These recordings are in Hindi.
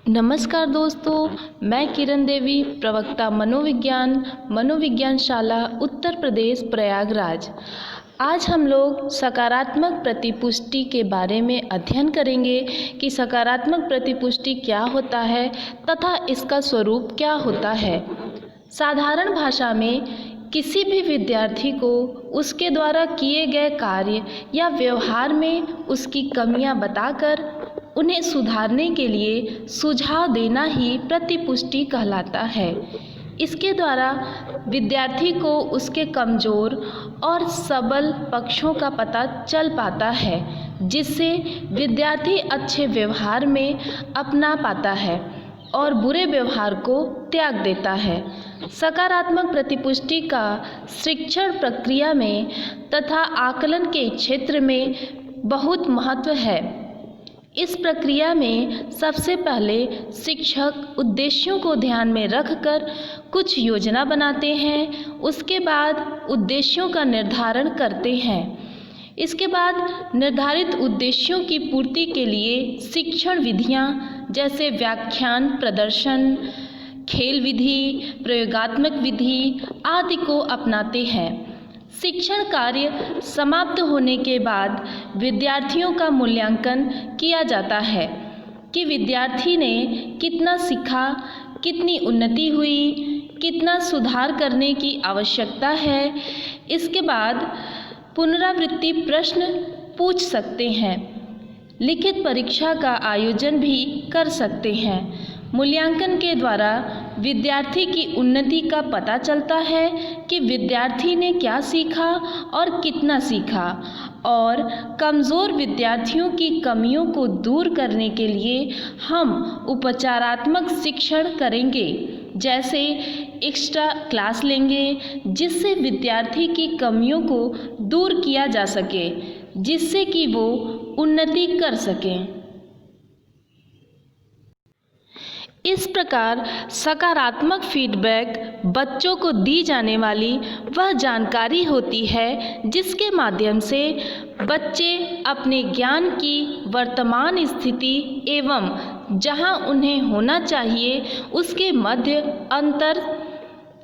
नमस्कार दोस्तों, मैं किरण देवी, प्रवक्ता मनोविज्ञान शाला उत्तर प्रदेश प्रयागराज। आज हम लोग सकारात्मक प्रतिपुष्टि के बारे में अध्ययन करेंगे कि सकारात्मक प्रतिपुष्टि क्या होता है तथा इसका स्वरूप क्या होता है। साधारण भाषा में किसी भी विद्यार्थी को उसके द्वारा किए गए कार्य या व्यवहार में उसकी कमियां बताकर उन्हें सुधारने के लिए सुझाव देना ही प्रतिपुष्टि कहलाता है। इसके द्वारा विद्यार्थी को उसके कमज़ोर और सबल पक्षों का पता चल पाता है, जिससे विद्यार्थी अच्छे व्यवहार में अपना पाता है और बुरे व्यवहार को त्याग देता है। सकारात्मक प्रतिपुष्टि का शिक्षण प्रक्रिया में तथा आकलन के क्षेत्र में बहुत महत्व है। इस प्रक्रिया में सबसे पहले शिक्षक उद्देश्यों को ध्यान में रखकर कुछ योजना बनाते हैं। उसके बाद उद्देश्यों का निर्धारण करते हैं। इसके बाद निर्धारित उद्देश्यों की पूर्ति के लिए शिक्षण विधियां जैसे व्याख्यान, प्रदर्शन, खेल विधि, प्रयोगात्मक विधि आदि को अपनाते हैं। शिक्षण कार्य समाप्त होने के बाद विद्यार्थियों का मूल्यांकन किया जाता है कि विद्यार्थी ने कितना सीखा, कितनी उन्नति हुई, कितना सुधार करने की आवश्यकता है। इसके बाद पुनरावृत्ति प्रश्न पूछ सकते हैं। लिखित परीक्षा का आयोजन भी कर सकते हैं। मूल्यांकन के द्वारा विद्यार्थी की उन्नति का पता चलता है कि विद्यार्थी ने क्या सीखा और कितना सीखा, और कमज़ोर विद्यार्थियों की कमियों को दूर करने के लिए हम उपचारात्मक शिक्षण करेंगे, जैसे एक्स्ट्रा क्लास लेंगे, जिससे विद्यार्थी की कमियों को दूर किया जा सके, जिससे कि वो उन्नति कर सकें। इस प्रकार सकारात्मक फीडबैक बच्चों को दी जाने वाली वह जानकारी होती है जिसके माध्यम से बच्चे अपने ज्ञान की वर्तमान स्थिति एवं जहां उन्हें होना चाहिए उसके मध्य अंतर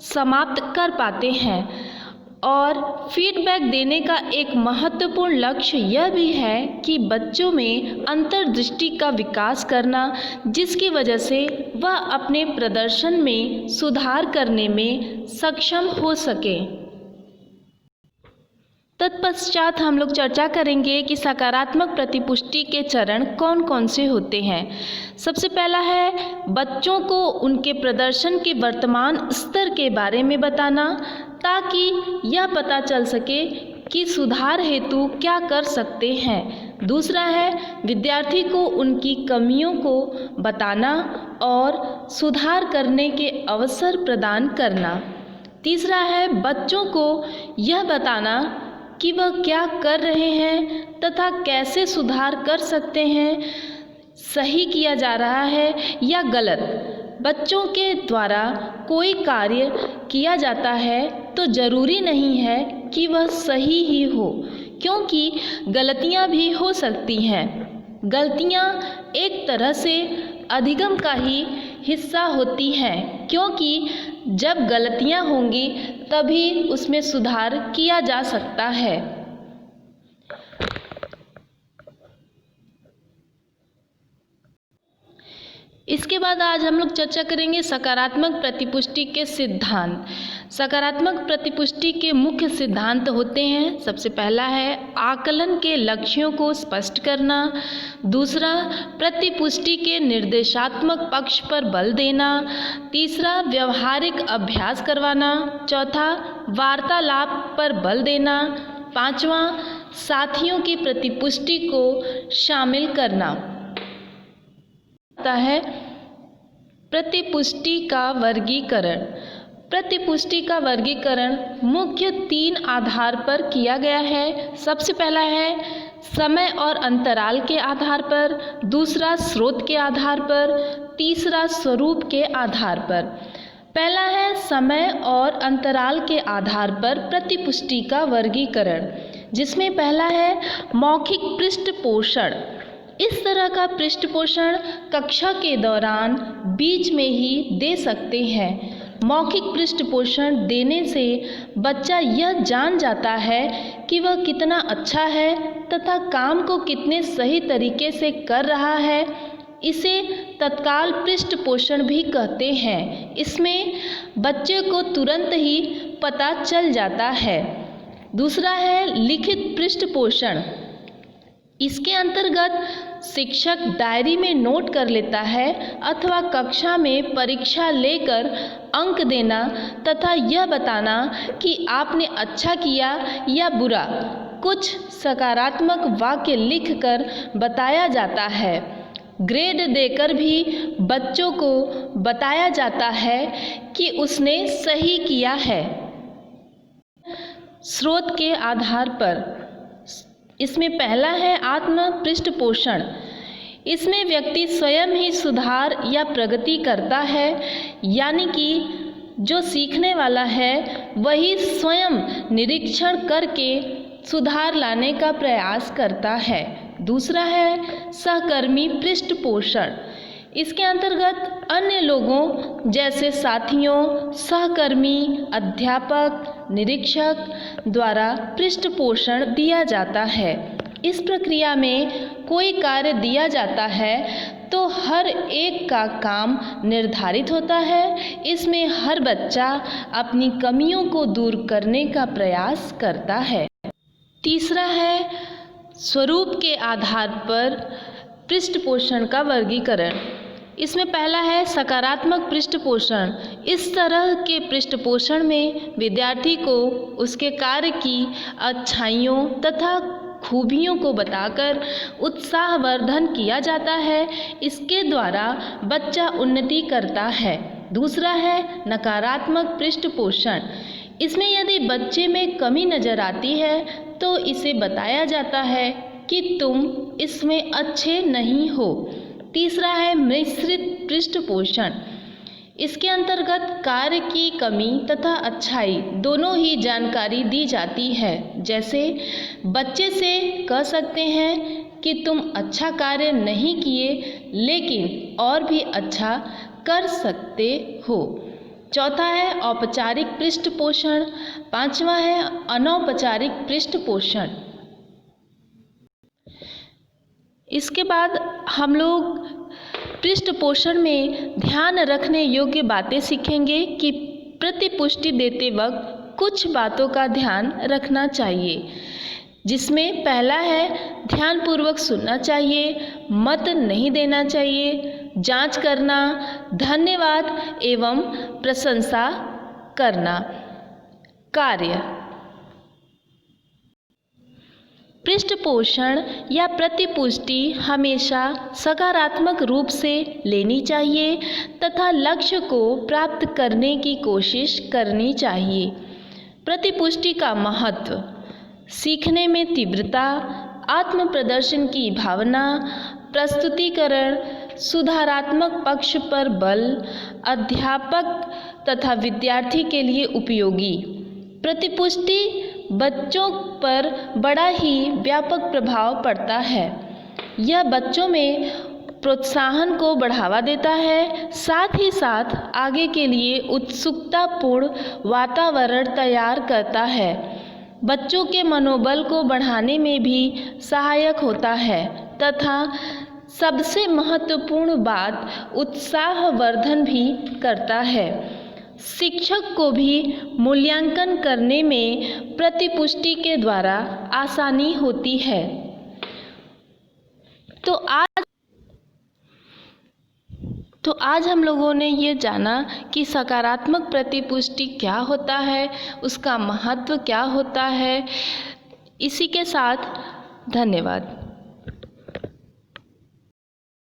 समाप्त कर पाते हैं। और फीडबैक देने का एक महत्वपूर्ण लक्ष्य यह भी है कि बच्चों में अंतर्दृष्टि का विकास करना, जिसकी वजह से वह अपने प्रदर्शन में सुधार करने में सक्षम हो सके। तत्पश्चात हम लोग चर्चा करेंगे कि सकारात्मक प्रतिपुष्टि के चरण कौन कौन से होते हैं। सबसे पहला है बच्चों को उनके प्रदर्शन के वर्तमान स्तर के बारे में बताना, ताकि यह पता चल सके कि सुधार हेतु क्या कर सकते हैं। दूसरा है विद्यार्थी को उनकी कमियों को बताना और सुधार करने के अवसर प्रदान करना। तीसरा है बच्चों को यह बताना कि वह क्या कर रहे हैं तथा कैसे सुधार कर सकते हैं, सही किया जा रहा है या गलत। बच्चों के द्वारा कोई कार्य किया जाता है तो ज़रूरी नहीं है कि वह सही ही हो, क्योंकि गलतियां भी हो सकती हैं। गलतियां एक तरह से अधिगम का ही हिस्सा होती हैं, क्योंकि जब गलतियां होंगी तभी उसमें सुधार किया जा सकता है। इसके बाद आज हम लोग चर्चा करेंगे सकारात्मक प्रतिपुष्टि के सिद्धांत। सकारात्मक प्रतिपुष्टि के मुख्य सिद्धांत होते हैं। सबसे पहला है आकलन के लक्ष्यों को स्पष्ट करना। दूसरा, प्रतिपुष्टि के निर्देशात्मक पक्ष पर बल देना। तीसरा, व्यवहारिक अभ्यास करवाना। चौथा, वार्तालाप पर बल देना। पांचवा, साथियों की प्रतिपुष्टि को शामिल करना है। प्रतिपुष्टि का वर्गीकरण। प्रतिपुष्टि का वर्गीकरण मुख्य 3 आधार पर किया गया है। सबसे पहला है समय और अंतराल के आधार पर, दूसरा स्रोत के आधार पर, तीसरा स्वरूप के आधार पर। पहला है समय और अंतराल के आधार पर प्रतिपुष्टि का वर्गीकरण, जिसमें पहला है मौखिक पृष्ठपोषण। इस तरह का पृष्ठ पोषण कक्षा के दौरान बीच में ही दे सकते हैं। मौखिक पृष्ठ पोषण देने से बच्चा यह जान जाता है कि वह कितना अच्छा है तथा काम को कितने सही तरीके से कर रहा है। इसे तत्काल पृष्ठ पोषण भी कहते हैं। इसमें बच्चे को तुरंत ही पता चल जाता है। दूसरा है लिखित पृष्ठ पोषण। इसके अंतर्गत शिक्षक डायरी में नोट कर लेता है अथवा कक्षा में परीक्षा लेकर अंक देना तथा यह बताना कि आपने अच्छा किया या बुरा। कुछ सकारात्मक वाक्य लिखकर बताया जाता है। ग्रेड देकर भी बच्चों को बताया जाता है कि उसने सही किया है। स्रोत के आधार पर इसमें पहला है आत्म पृष्ठ पोषण। इसमें व्यक्ति स्वयं ही सुधार या प्रगति करता है, यानी कि जो सीखने वाला है वही स्वयं निरीक्षण करके सुधार लाने का प्रयास करता है। दूसरा है सहकर्मी पृष्ठ पोषण। इसके अंतर्गत अन्य लोगों जैसे साथियों, सहकर्मी, अध्यापक, निरीक्षक द्वारा पृष्ठ पोषण दिया जाता है। इस प्रक्रिया में कोई कार्य दिया जाता है तो हर एक का काम निर्धारित होता है। इसमें हर बच्चा अपनी कमियों को दूर करने का प्रयास करता है। तीसरा है स्वरूप के आधार पर पृष्ठ पोषण का वर्गीकरण। इसमें पहला है सकारात्मक पृष्ठ पोषण। इस तरह के पृष्ठ पोषण में विद्यार्थी को उसके कार्य की अच्छाइयों तथा खूबियों को बताकर उत्साहवर्धन किया जाता है। इसके द्वारा बच्चा उन्नति करता है। दूसरा है नकारात्मक पृष्ठ पोषण। इसमें यदि बच्चे में कमी नज़र आती है तो इसे बताया जाता है कि तुम इसमें अच्छे नहीं हो। तीसरा है मिश्रित पृष्ठ पोषण। इसके अंतर्गत कार्य की कमी तथा अच्छाई दोनों ही जानकारी दी जाती है। जैसे बच्चे से कह सकते हैं कि तुम अच्छा कार्य नहीं किए लेकिन और भी अच्छा कर सकते हो। चौथा है औपचारिक पृष्ठ पोषण। पांचवा है अनौपचारिक पृष्ठ पोषण। इसके बाद हम लोग पृष्ठ पोषण में ध्यान रखने योग्य बातें सीखेंगे कि प्रतिपुष्टि देते वक्त कुछ बातों का ध्यान रखना चाहिए, जिसमें पहला है ध्यानपूर्वक सुनना चाहिए, मत नहीं देना चाहिए, जांच करना, धन्यवाद एवं प्रशंसा करना। कार्य पृष्ठ पोषण या प्रतिपुष्टि हमेशा सकारात्मक रूप से लेनी चाहिए तथा लक्ष्य को प्राप्त करने की कोशिश करनी चाहिए। प्रतिपुष्टि का महत्व सीखने में तीव्रता, आत्म प्रदर्शन की भावना, प्रस्तुतिकरण, सुधारात्मक पक्ष पर बल, अध्यापक तथा विद्यार्थी के लिए उपयोगी। प्रतिपुष्टि बच्चों पर बड़ा ही व्यापक प्रभाव पड़ता है। यह बच्चों में प्रोत्साहन को बढ़ावा देता है, साथ ही साथ आगे के लिए उत्सुकतापूर्ण वातावरण तैयार करता है। बच्चों के मनोबल को बढ़ाने में भी सहायक होता है तथा सबसे महत्वपूर्ण बात उत्साहवर्धन भी करता है। शिक्षक को भी मूल्यांकन करने में प्रतिपुष्टि के द्वारा आसानी होती है। तो आज हम लोगों ने ये जाना कि सकारात्मक प्रतिपुष्टि क्या होता है, उसका महत्व क्या होता है। इसी के साथ धन्यवाद।